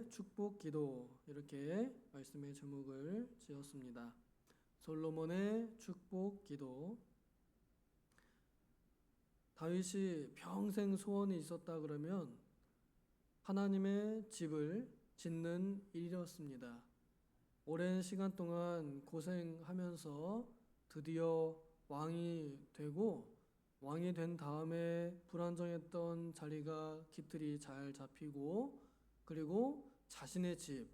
축복 기도 이렇게 말씀의 제목을 지었습니다. 솔로몬의 축복 기도. 다윗이 평생 소원이 있었다 그러면 하나님의 집을 짓는 일이었습니다. 오랜 시간 동안 고생하면서 드디어 왕이 되고, 왕이 된 다음에 불안정했던 자리가 깃들이 잘 잡히고, 그리고 자신의 집,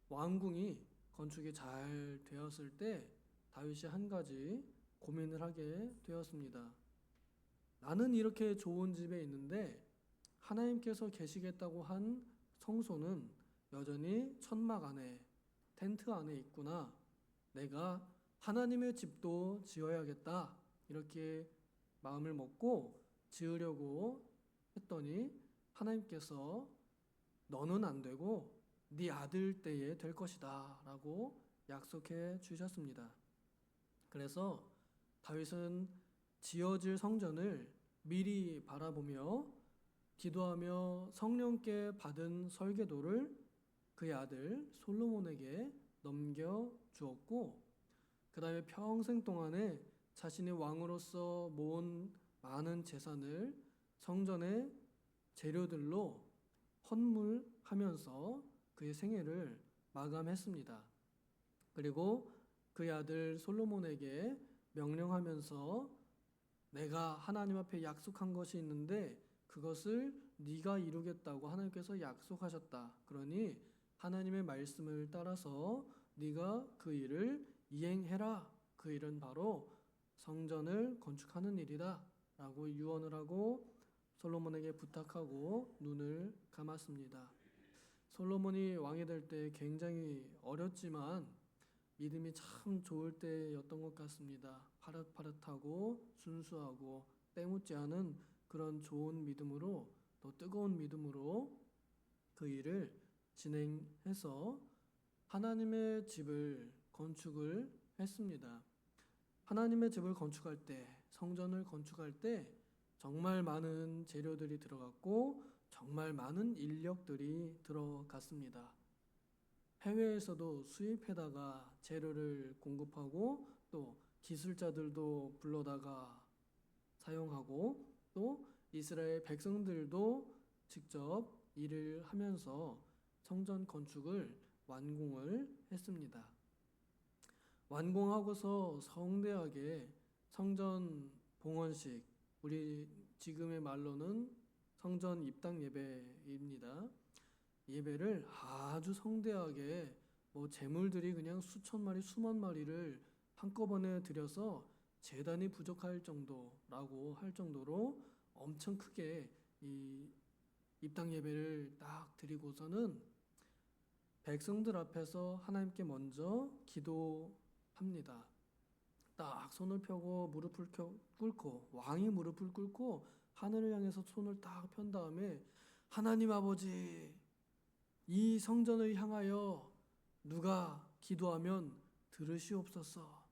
왕궁이 건축이 잘 되었을 때 다윗이 한 가지 고민을 하게 되었습니다. 나는 이렇게 좋은 집에 있는데 하나님께서 계시겠다고 한 성소는 여전히 천막 안에, 텐트 안에 있구나. 내가 하나님의 집도 지어야겠다. 이렇게 마음을 먹고 지으려고 했더니 하나님께서 너는 안 되고 네 아들 때에 될 것이다 라고 약속해 주셨습니다. 그래서 다윗은 지어질 성전을 미리 바라보며 기도하며 성령께 받은 설계도를 그의 아들 솔로몬에게 넘겨 주었고, 그 다음에 평생 동안에 자신의 왕으로서 모은 많은 재산을 성전의 재료들로 헌물하면서 그의 생애를 마감했습니다. 그리고 그의 아들 솔로몬에게 명령하면서 내가 하나님 앞에 약속한 것이 있는데 그것을 네가 이루겠다고 하나님께서 약속하셨다. 그러니 하나님의 말씀을 따라서 네가 그 일을 이행해라. 그 일은 바로 성전을 건축하는 일이다 라고 유언을 하고 솔로몬에게 부탁하고 눈을 감았습니다. 솔로몬이 왕이 될 때 굉장히 어렸지만 믿음이 참 좋을 때였던 것 같습니다. 파릇파릇하고 순수하고 때묻지 않은 그런 좋은 믿음으로, 또 뜨거운 믿음으로 그 일을 진행해서 하나님의 집을 건축을 했습니다. 하나님의 집을 건축할 때, 성전을 건축할 때 정말 많은 재료들이 들어갔고 정말 많은 인력들이 들어갔습니다. 해외에서도 수입해다가 재료를 공급하고 또 기술자들도 불러다가 사용하고 또 이스라엘 백성들도 직접 일을 하면서 성전 건축을 완공을 했습니다. 완공하고서 성대하게 성전 봉헌식, 우리 지금의 말로는 성전 입당 예배입니다. 예배를 아주 성대하게 재물들이 그냥 수천 마리, 수만 마리를 한꺼번에 들여서 제단이 부족할 정도라고 할 정도로 엄청 크게 이 입당 예배를 딱 드리고서는 백성들 앞에서 하나님께 먼저 기도합니다. 딱 손을 펴고 무릎을 꿇고, 왕이 무릎을 꿇고 하늘을 향해서 손을 딱 편 다음에 하나님 아버지, 이 성전을 향하여 누가 기도하면 들으시옵소서.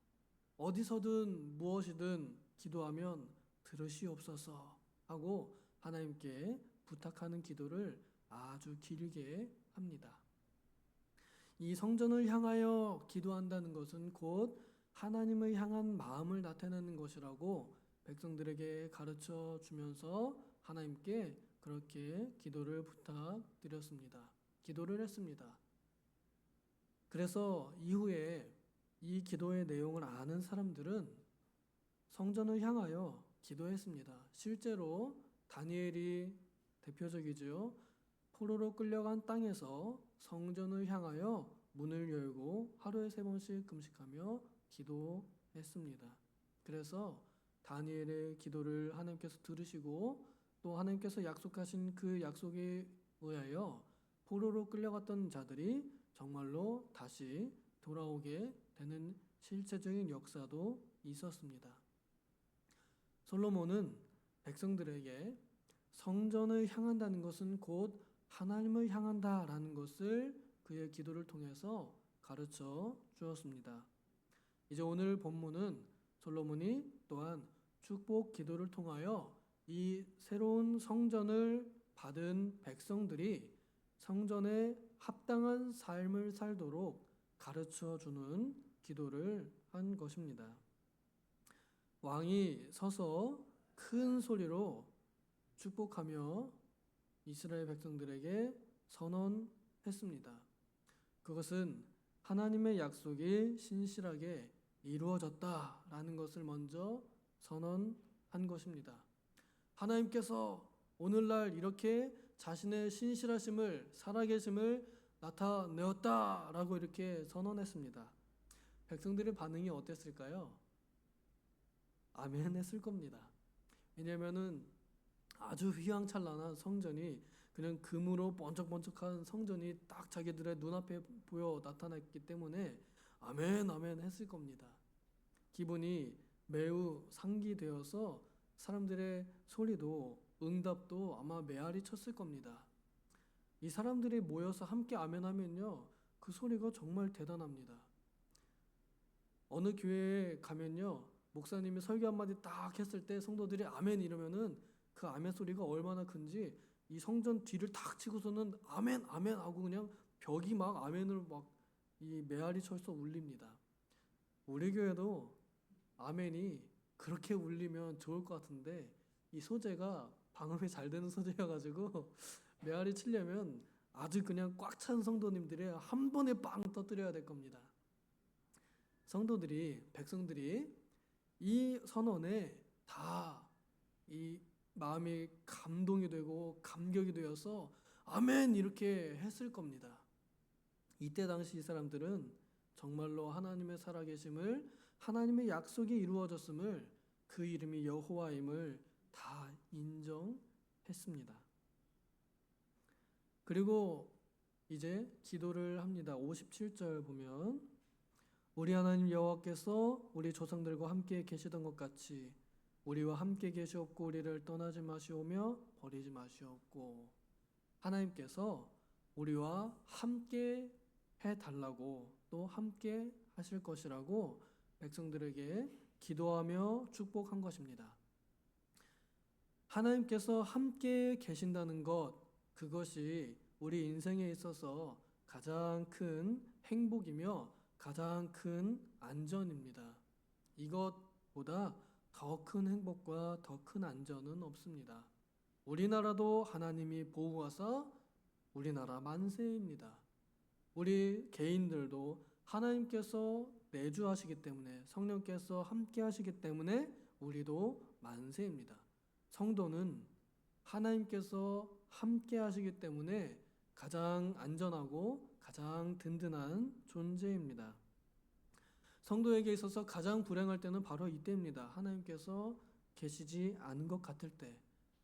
어디서든 무엇이든 기도하면 들으시옵소서 하고 하나님께 부탁하는 기도를 아주 길게 합니다. 이 성전을 향하여 기도한다는 것은 곧 하나님을 향한 마음을 나타내는 것이라고 백성들에게 가르쳐 주면서 하나님께 그렇게 기도를 부탁드렸습니다. 기도를 했습니다. 그래서 이후에 이 기도의 내용을 아는 사람들은 성전을 향하여 기도했습니다. 실제로 다니엘이 대표적이죠. 포로로 끌려간 땅에서 성전을 향하여 문을 열고 하루에 3번씩 금식하며 기도했습니다. 그래서 다니엘의 기도를 하나님께서 들으시고 또 하나님께서 약속하신 그 약속에 의하여 포로로 끌려갔던 자들이 정말로 다시 돌아오게 되는 실체적인 역사도 있었습니다. 솔로몬은 백성들에게 성전을 향한다는 것은 곧 하나님을 향한다라는 것을 그의 기도를 통해서 가르쳐 주었습니다. 이제 오늘 본문은 솔로몬이 또한 축복 기도를 통하여 이 새로운 성전을 받은 백성들이 성전의 합당한 삶을 살도록 가르쳐 주는 기도를 한 것입니다. 왕이 서서 큰 소리로 축복하며 이스라엘 백성들에게 선언했습니다. 그것은 하나님의 약속이 신실하게 이루어졌다라는 것을 먼저 선언한 것입니다. 하나님께서 오늘날 이렇게 자신의 신실하심을, 살아계심을 나타내었다라고 이렇게 선언했습니다. 백성들의 반응이 어땠을까요? 아멘 했을 겁니다. 왜냐하면은 아주 휘황찬란한 성전이, 그냥 금으로 번쩍번쩍한 성전이 딱 자기들의 눈앞에 보여 나타났기 때문에 아멘 아멘 했을 겁니다. 기분이 매우 상기되어서 사람들의 소리도 응답도 아마 메아리 쳤을 겁니다. 이 사람들이 모여서 함께 아멘하면요, 그 소리가 정말 대단합니다. 어느 교회에 가면요, 목사님이 설교 한마디 딱 했을 때 성도들이 아멘 이러면은 그 아멘 소리가 얼마나 큰지 이 성전 뒤를 탁 치고서는 아멘 아멘 하고 그냥 벽이 막 아멘을 막 이 메아리 쳐서 울립니다. 우리 교회도 아멘이 그렇게 울리면 좋을 것 같은데 이 소재가 방음이 잘 되는 소재여가지고 메아리 치려면 아주 그냥 꽉 찬 성도님들이 한 번에 빵 터뜨려야 될 겁니다. 성도들이, 백성들이 이 선언에 다 이 마음이 감동이 되고 감격이 되어서 아멘 이렇게 했을 겁니다. 이때 당시 이 사람들은 정말로 하나님의 살아계심을, 하나님의 약속이 이루어졌음을, 그 이름이 여호와임을 다 인정했습니다. 그리고 이제 기도를 합니다. 57절 보면 우리 하나님 여호와께서 우리 조상들과 함께 계시던 것 같이 우리와 함께 계시옵고 우리를 떠나지 마시오며 버리지 마시옵고, 하나님께서 우리와 함께 해달라고 또 함께 하실 것이라고 백성들에게 기도하며 축복한 것입니다. 하나님께서 함께 계신다는 것, 그것이 우리 인생에 있어서 가장 큰 행복이며 가장 큰 안전입니다. 이것보다 더 큰 행복과 더 큰 안전은 없습니다. 우리나라도 하나님이 보호하사 우리나라 만세입니다. 우리 개인들도 하나님께서 내주하시기 때문에, 성령께서 함께 하시기 때문에 우리도 만세입니다. 성도는 하나님께서 함께 하시기 때문에 가장 안전하고 가장 든든한 존재입니다. 성도에게 있어서 가장 불행할 때는 바로 이때입니다. 하나님께서 계시지 않은 것 같을 때,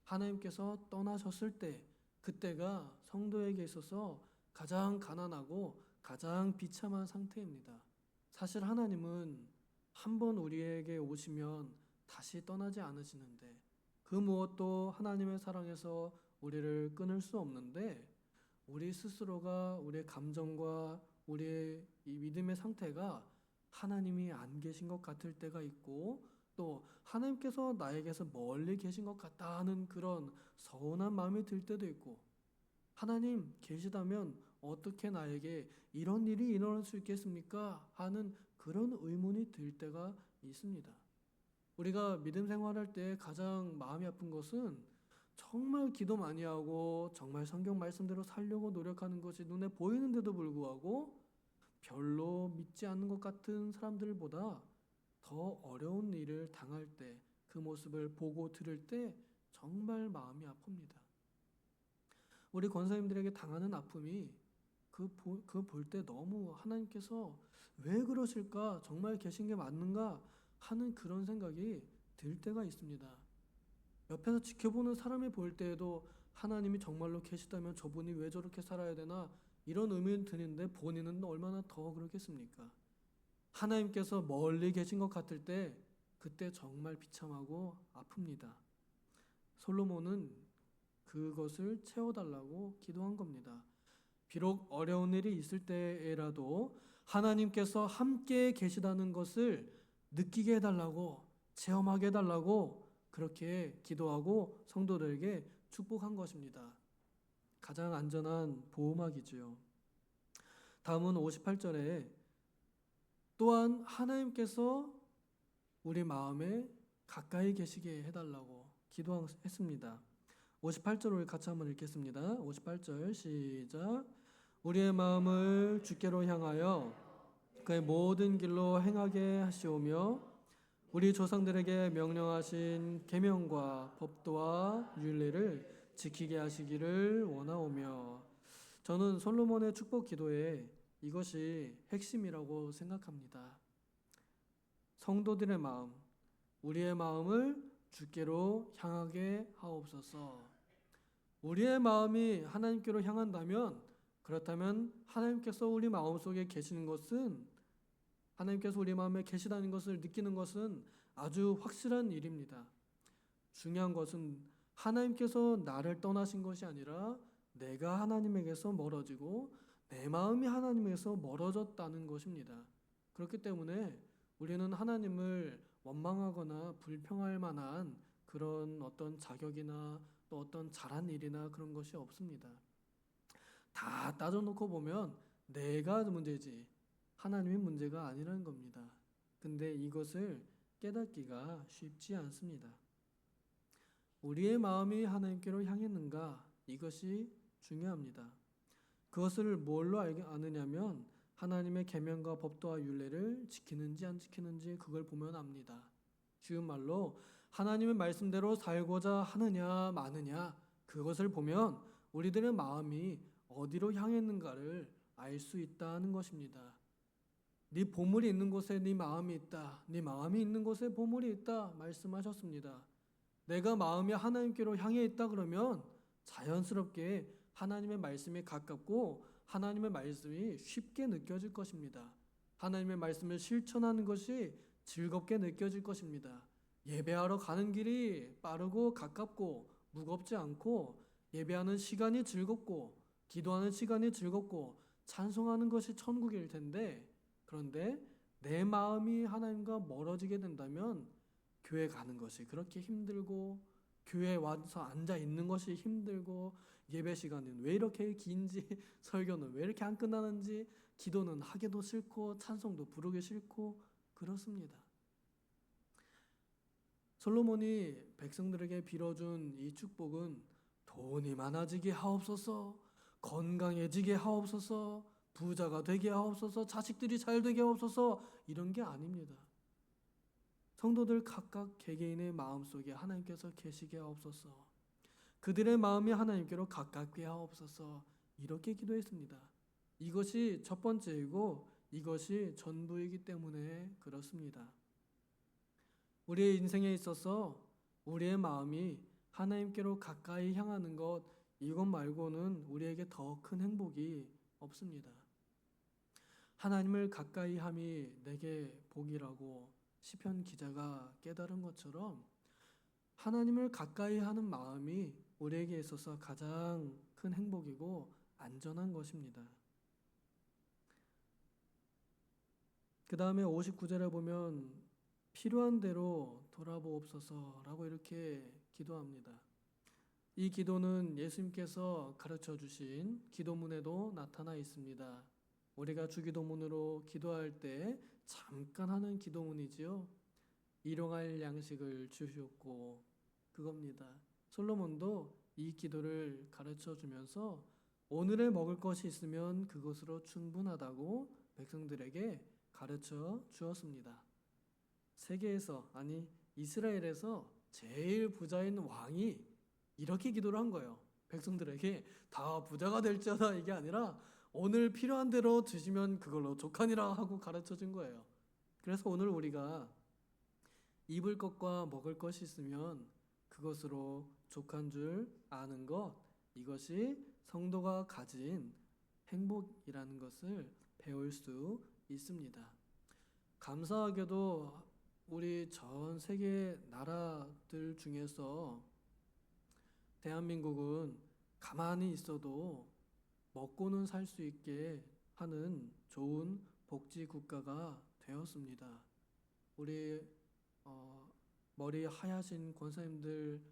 하나님께서 떠나셨을 때, 그때가 성도에게 있어서 가장 가난하고 가장 비참한 상태입니다. 사실 하나님은 한번 우리에게 오시면 다시 떠나지 않으시는데, 그 무엇도 하나님의 사랑에서 우리를 끊을 수 없는데, 우리 스스로가, 우리의 감정과 우리의 이 믿음의 상태가 하나님이 안 계신 것 같을 때가 있고, 또 하나님께서 나에게서 멀리 계신 것 같다 하는 그런 서운한 마음이 들 때도 있고, 하나님 계시다면 어떻게 나에게 이런 일이 일어날 수 있겠습니까? 하는 그런 의문이 들 때가 있습니다. 우리가 믿음 생활할 때 가장 마음이 아픈 것은 정말 기도 많이 하고 정말 성경 말씀대로 살려고 노력하는 것이 눈에 보이는데도 불구하고 별로 믿지 않는 것 같은 사람들보다 더 어려운 일을 당할 때, 그 모습을 보고 들을 때 정말 마음이 아픕니다. 우리 권사님들에게 당하는 아픔이 그 볼 때 너무 하나님께서 왜 그러실까? 정말 계신 게 맞는가? 하는 그런 생각이 들 때가 있습니다. 옆에서 지켜보는 사람이 볼 때에도 하나님이 정말로 계시다면 저분이 왜 저렇게 살아야 되나? 이런 의문이 드는데 본인은 얼마나 더 그렇겠습니까? 하나님께서 멀리 계신 것 같을 때 그때 정말 비참하고 아픕니다. 솔로몬은 그것을 채워달라고 기도한 겁니다. 비록 어려운 일이 있을 때에라도 하나님께서 함께 계시다는 것을 느끼게 해달라고, 체험하게 해달라고 그렇게 기도하고 성도들에게 축복한 것입니다. 가장 안전한 보호막이지요. 다음은 58절에 또한 하나님께서 우리 마음에 가까이 계시게 해달라고 기도했습니다. 58절을 같이 한번 읽겠습니다. 58절 시작. 우리의 마음을 주께로 향하여 그의 모든 길로 행하게 하시오며 우리 조상들에게 명령하신 계명과 법도와 율례를 지키게 하시기를 원하오며. 저는 솔로몬의 축복 기도에 이것이 핵심이라고 생각합니다. 성도들의 마음, 우리의 마음을 주께로 향하게 하옵소서. 우리의 마음이 하나님께로 향한다면, 그렇다면 하나님께서 우리 마음속에 계시는 것은, 하나님께서 우리 마음에 계시다는 것을 느끼는 것은 아주 확실한 일입니다. 중요한 것은 하나님께서 나를 떠나신 것이 아니라 내가 하나님에게서 멀어지고 내 마음이 하나님에게서 멀어졌다는 것입니다. 그렇기 때문에 우리는 하나님을 원망하거나 불평할 만한 그런 어떤 자격이나 또 어떤 잘한 일이나 그런 것이 없습니다. 다 따져놓고 보면 내가 문제지 하나님이 문제가 아니라는 겁니다. 근데 이것을 깨닫기가 쉽지 않습니다. 우리의 마음이 하나님께로 향했는가? 이것이 중요합니다. 그것을 뭘로 아느냐면 하나님의 계명과 법도와 율례를 지키는지 안 지키는지 그걸 보면 압니다. 쉬운 말로 하나님의 말씀대로 살고자 하느냐 마느냐 그것을 보면 우리들의 마음이 어디로 향했는가를 알 수 있다는 것입니다. 네 보물이 있는 곳에 네 마음이 있다. 네 마음이 있는 곳에 보물이 있다 말씀하셨습니다. 내가 마음이 하나님께로 향해 있다 그러면 자연스럽게 하나님의 말씀에 가깝고 하나님의 말씀이 쉽게 느껴질 것입니다. 하나님의 말씀을 실천하는 것이 즐겁게 느껴질 것입니다. 예배하러 가는 길이 빠르고 가깝고 무겁지 않고 예배하는 시간이 즐겁고 기도하는 시간이 즐겁고 찬송하는 것이 천국일 텐데, 그런데 내 마음이 하나님과 멀어지게 된다면 교회 가는 것이 그렇게 힘들고 교회에 와서 앉아 있는 것이 힘들고 예배 시간은 왜 이렇게 긴지 설교는 왜 이렇게 안 끝나는지 기도는 하기도 싫고 찬송도 부르기 싫고 그렇습니다. 솔로몬이 백성들에게 빌어준 이 축복은 돈이 많아지게 하옵소서, 건강해지게 하옵소서, 부자가 되게 하옵소서, 자식들이 잘 되게 하옵소서 이런 게 아닙니다. 성도들 각각 개개인의 마음속에 하나님께서 계시게 하옵소서, 그들의 마음이 하나님께로 가깝게 하옵소서 이렇게 기도했습니다. 이것이 첫 번째이고 이것이 전부이기 때문에 그렇습니다. 우리의 인생에 있어서 우리의 마음이 하나님께로 가까이 향하는 것 이것 말고는 우리에게 더 큰 행복이 없습니다. 하나님을 가까이 함이 내게 복이라고 시편 기자가 깨달은 것처럼 하나님을 가까이 하는 마음이 우리에게 있어서 가장 큰 행복이고 안전한 것입니다. 그 다음에 59절에 보면 필요한 대로 돌아보옵소서라고 이렇게 기도합니다. 이 기도는 예수님께서 가르쳐 주신 기도문에도 나타나 있습니다. 우리가 주기도문으로 기도할 때 잠깐 하는 기도문이지요. 일용할 양식을 주시옵고 그겁니다. 솔로몬도 이 기도를 가르쳐 주면서 오늘에 먹을 것이 있으면 그것으로 충분하다고 백성들에게 가르쳐 주었습니다. 세계에서 아니 이스라엘에서 제일 부자인 왕이 이렇게 기도를 한 거예요. 백성들에게 다 부자가 될지어다 이게 아니라 오늘 필요한 대로 주시면 그걸로 족하니라 하고 가르쳐 준 거예요. 그래서 오늘 우리가 입을 것과 먹을 것이 있으면 그것으로 족한 줄 아는 것, 이것이 성도가 가진 행복이라는 것을 배울 수 있습니다. 감사하게도 우리 전 세계 나라들 중에서 대한민국은 가만히 있어도 먹고는 살 수 있게 하는 좋은 복지 국가가 되었습니다. 우리 머리 하얗신 권사님들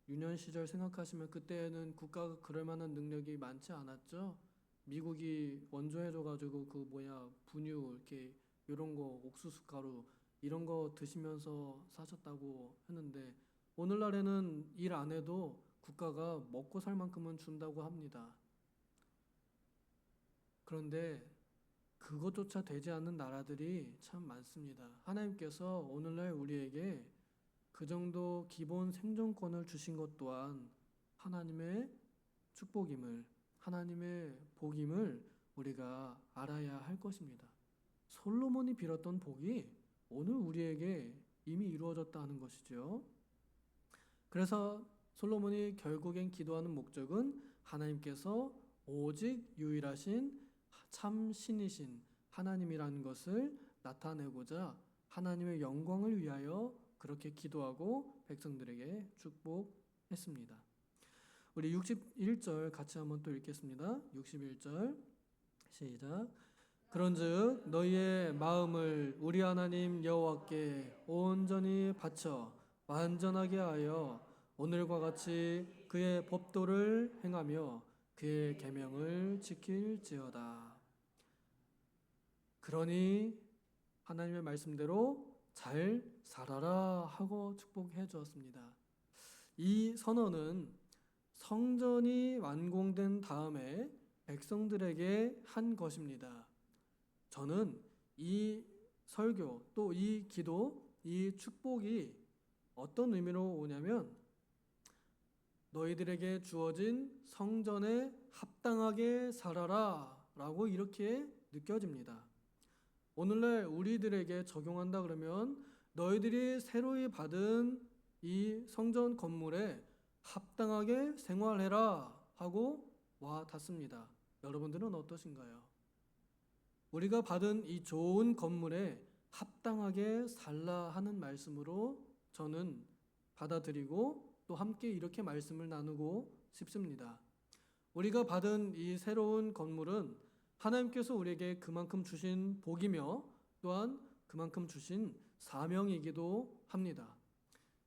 유년 시절 생각하시면 그때는 국가가 그럴 만한 능력이 많지 않았죠. 미국이 원조해줘가지고 분유 이렇게 이런 거 옥수수 가루 이런 거 드시면서 사셨다고 했는데 오늘날에는 일 안 해도 국가가 먹고 살 만큼은 준다고 합니다. 그런데 그것조차 되지 않는 나라들이 참 많습니다. 하나님께서 오늘날 우리에게 그 정도 기본 생존권을 주신 것 또한 하나님의 축복임을, 하나님의 복임을 우리가 알아야 할 것입니다. 솔로몬이 빌었던 복이 오늘 우리에게 이미 이루어졌다 하는 것이죠. 그래서 솔로몬이 결국엔 기도하는 목적은 하나님께서 오직 유일하신 참 신이신 하나님이라는 것을 나타내고자 하나님의 영광을 위하여 그렇게 기도하고 백성들에게 축복했습니다. 우리 61절 같이 한번 또 읽겠습니다. 61절 시작. 그런즉 너희의 마음을 우리 하나님 여호와께 온전히 바쳐 완전하게 하여 오늘과 같이 그의 법도를 행하며 그의 계명을 지킬지어다. 그러니 하나님의 말씀대로 잘 살아라 하고 축복해 주었습니다. 이 선언은 성전이 완공된 다음에 백성들에게 한 것입니다. 저는 이 설교 또 이 기도 이 축복이 어떤 의미로 오냐면 너희들에게 주어진 성전에 합당하게 살아라 라고 이렇게 느껴집니다. 오늘날 우리들에게 적용한다 그러면 너희들이 새로이 받은 이 성전 건물에 합당하게 생활해라 하고 와 닿습니다. 여러분들은 어떠신가요? 우리가 받은 이 좋은 건물에 합당하게 살라 하는 말씀으로 저는 받아들이고 또 함께 이렇게 말씀을 나누고 싶습니다. 우리가 받은 이 새로운 건물은 하나님께서 우리에게 그만큼 주신 복이며 또한 그만큼 주신 사명이기도 합니다.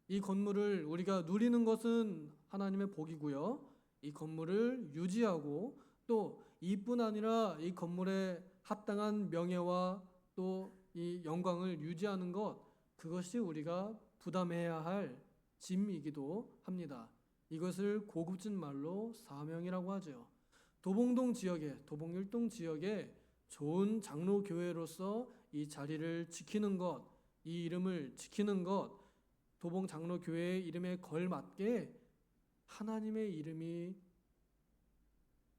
이 건물을 우리가 누리는 것은 하나님의 복이고요. 이 건물을 유지하고 또 이뿐 아니라 이 건물에 합당한 명예와 또 이 영광을 유지하는 것, 그것이 우리가 부담해야 할 짐이기도 합니다. 이것을 고급진 말로 사명이라고 하죠. 도봉동 지역에, 도봉일동 지역에 좋은 장로교회로서 이 자리를 지키는 것, 이 이름을 지키는 것, 도봉 장로교회의 이름에 걸맞게 하나님의 이름이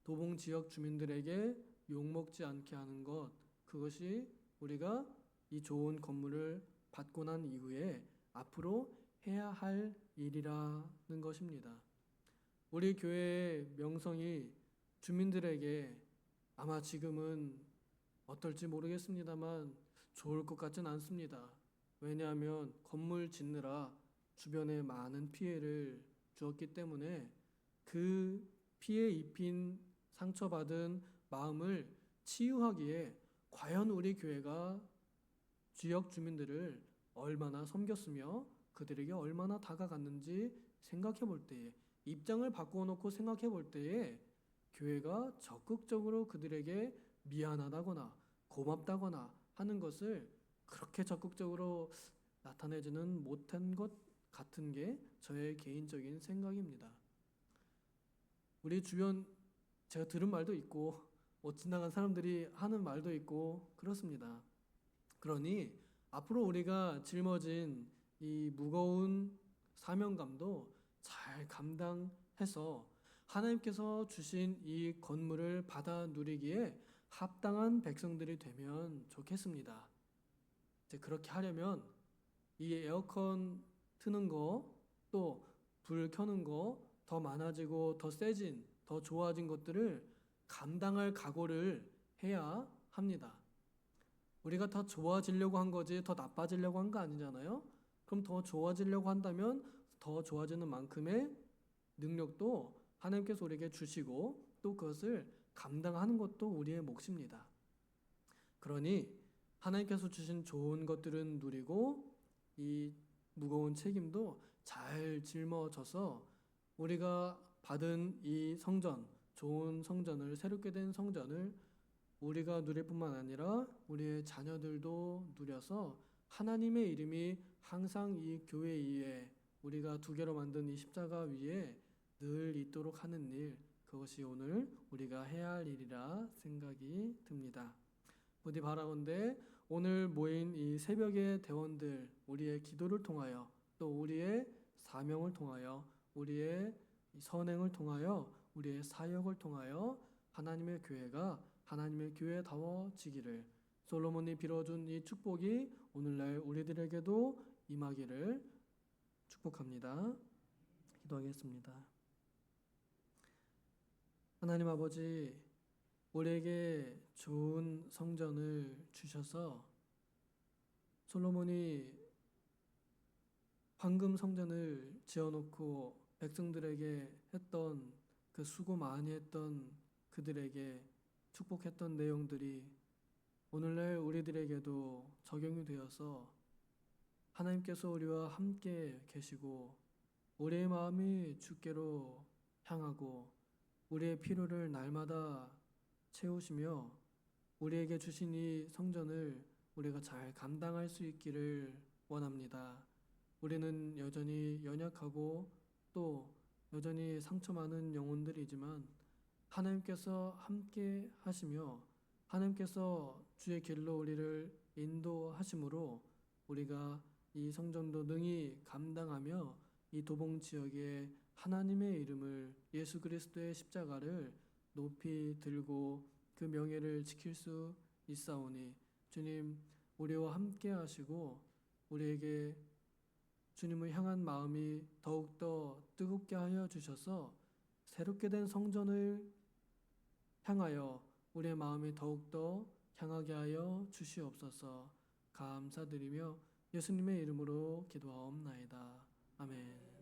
도봉 지역 주민들에게 욕먹지 않게 하는 것, 그것이 우리가 이 좋은 건물을 받고 난 이후에 앞으로 해야 할 일이라는 것입니다. 우리 교회의 명성이 주민들에게 아마 지금은 어떨지 모르겠습니다만 좋을 것 같진 않습니다. 왜냐하면 건물 짓느라 주변에 많은 피해를 주었기 때문에 그 피해 입힌 상처받은 마음을 치유하기에 과연 우리 교회가 지역 주민들을 얼마나 섬겼으며 그들에게 얼마나 다가갔는지 생각해 볼 때에, 입장을 바꿔놓고 생각해 볼 때에 교회가 적극적으로 그들에게 미안하다거나 고맙다거나 하는 것을 그렇게 적극적으로 나타내지는 못한 것 같은 게 저의 개인적인 생각입니다. 우리 주변 제가 들은 말도 있고 지나간 사람들이 하는 말도 있고 그렇습니다. 그러니 앞으로 우리가 짊어진 이 무거운 사명감도 잘 감당해서 하나님께서 주신 이 건물을 받아 누리기에 합당한 백성들이 되면 좋겠습니다. 이제 그렇게 하려면 이 에어컨 트는 거, 또 불 켜는 거 더 많아지고 더 세진, 더 좋아진 것들을 감당할 각오를 해야 합니다. 우리가 더 좋아지려고 한 거지 더 나빠지려고 한 거 아니잖아요. 그럼 더 좋아지려고 한다면 더 좋아지는 만큼의 능력도 하나님께서 우리에게 주시고 또 그것을 감당하는 것도 우리의 몫입니다. 그러니 하나님께서 주신 좋은 것들은 누리고 이 무거운 책임도 잘 짊어져서 우리가 받은 이 성전 좋은 성전을, 새롭게 된 성전을 우리가 누릴 뿐만 아니라 우리의 자녀들도 누려서 하나님의 이름이 항상 이 교회 위에, 우리가 두 개로 만든 이 십자가 위에 늘 있도록 하는 일, 그것이 오늘 우리가 해야 할 일이라 생각이 듭니다. 부디 바라건대 오늘 모인 이 새벽의 대원들, 우리의 기도를 통하여 또 우리의 사명을 통하여 우리의 선행을 통하여 우리의 사역을 통하여 하나님의 교회가 하나님의 교회다워지기를, 솔로몬이 빌어준 이 축복이 오늘날 우리들에게도 임하기를 축복합니다. 기도하겠습니다. 하나님 아버지, 우리에게 좋은 성전을 주셔서 솔로몬이 황금 성전을 지어놓고 백성들에게 했던 그 수고 많이 했던 그들에게 축복했던 내용들이 오늘날 우리들에게도 적용이 되어서 하나님께서 우리와 함께 계시고 우리의 마음이 주께로 향하고 우리의 필요를 날마다 채우시며 우리에게 주신 이 성전을 우리가 잘 감당할 수 있기를 원합니다. 우리는 여전히 연약하고 또 여전히 상처 많은 영혼들이지만 하나님께서 함께 하시며 하나님께서 주의 길로 우리를 인도하심으로 우리가 이 성전도 능히 감당하며 이 도봉 지역에 하나님의 이름을, 예수 그리스도의 십자가를 높이 들고 그 명예를 지킬 수 있사오니 주님, 우리와 함께 하시고 우리에게 주님을 향한 마음이 더욱더 뜨겁게 하여 주셔서 새롭게 된 성전을 향하여 우리의 마음이 더욱더 향하게 하여 주시옵소서. 감사드리며 예수님의 이름으로 기도하옵나이다. 아멘.